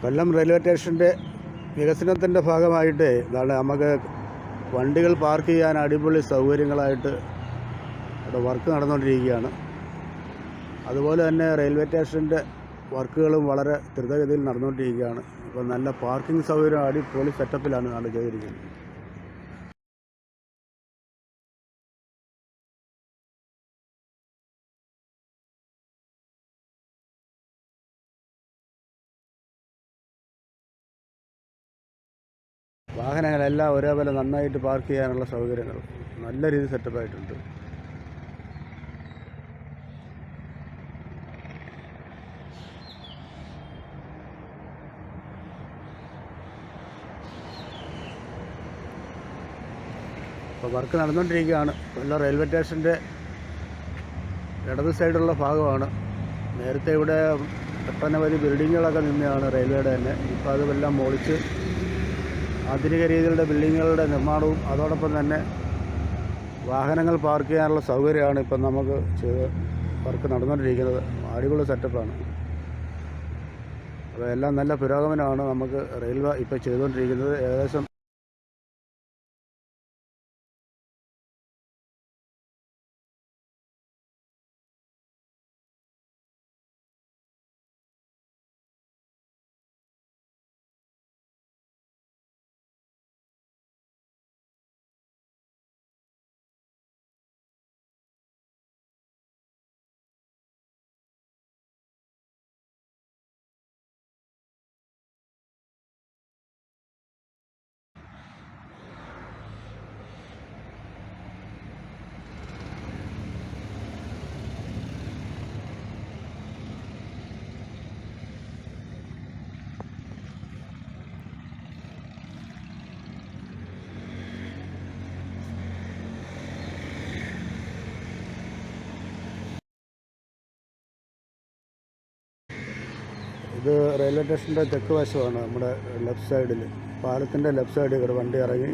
കൊല്ലം railway സ്റ്റേഷൻ്റെ വികസനത്തിൻ്റെ ഭാഗമായിട്ട് ഇതാണ് നമുക്ക് വണ്ടികൾ പാർക്ക് ചെയ്യാൻ അടിപൊളി സൗകര്യങ്ങളായിട്ട് ഇവിടെ വർക്ക് നടന്നുകൊണ്ടിരിക്കുകയാണ്. അതുപോലെ തന്നെ റെയിൽവേ സ്റ്റേഷൻ്റെ വർക്കുകളും വളരെ ദ്രുതഗതിയിൽ നടന്നുകൊണ്ടിരിക്കുകയാണ്. ഇപ്പോൾ നല്ല പാർക്കിംഗ് സൗകര്യം അടിപൊളി സെറ്റപ്പിലാണ് ആണ് ചെയ്തിരിക്കുന്നത്. വാഹനങ്ങളെല്ലാം ഒരേപോലെ നന്നായിട്ട് പാർക്ക് ചെയ്യാനുള്ള സൗകര്യങ്ങൾ നല്ല രീതിയിൽ സെറ്റപ്പായിട്ടുണ്ട്. ഇപ്പോൾ വർക്ക് നടന്നുകൊണ്ടിരിക്കുകയാണ്. കൊല്ലം റെയിൽവേ സ്റ്റേഷൻ്റെ ഇടത് സൈഡുള്ള ഭാഗമാണ്. നേരത്തെ ഇവിടെ ഒട്ടനവധി ബിൽഡിങ്ങുകളൊക്കെ നിന്നെയാണ് റെയിൽവേയുടെ തന്നെ. ഇപ്പോൾ അതെല്ലാം പൊളിച്ച് ആധുനിക രീതിയിലുള്ള ബിൽഡിങ്ങുകളുടെ നിർമ്മാണവും അതോടൊപ്പം തന്നെ വാഹനങ്ങൾ പാർക്ക് ചെയ്യാനുള്ള സൗകര്യമാണ് ഇപ്പം നമുക്ക് വർക്ക് നടന്നുകൊണ്ടിരിക്കുന്നത്. അടിപൊളി സെറ്റപ്പാണ്. അപ്പോൾ എല്ലാം നല്ല പുരോഗമനമാണ് നമുക്ക് റെയിൽവേ ഇപ്പോൾ ചെയ്തുകൊണ്ടിരിക്കുന്നത്. ഏകദേശം ഇത് റെയിൽവേ സ്റ്റേഷൻ്റെ തെക്ക് വശമാണ്. നമ്മുടെ ലെഫ്റ്റ് സൈഡിൽ പാലത്തിൻ്റെ ലെഫ്റ്റ് സൈഡിൽ ഇവിടെ വണ്ടി ഇറങ്ങി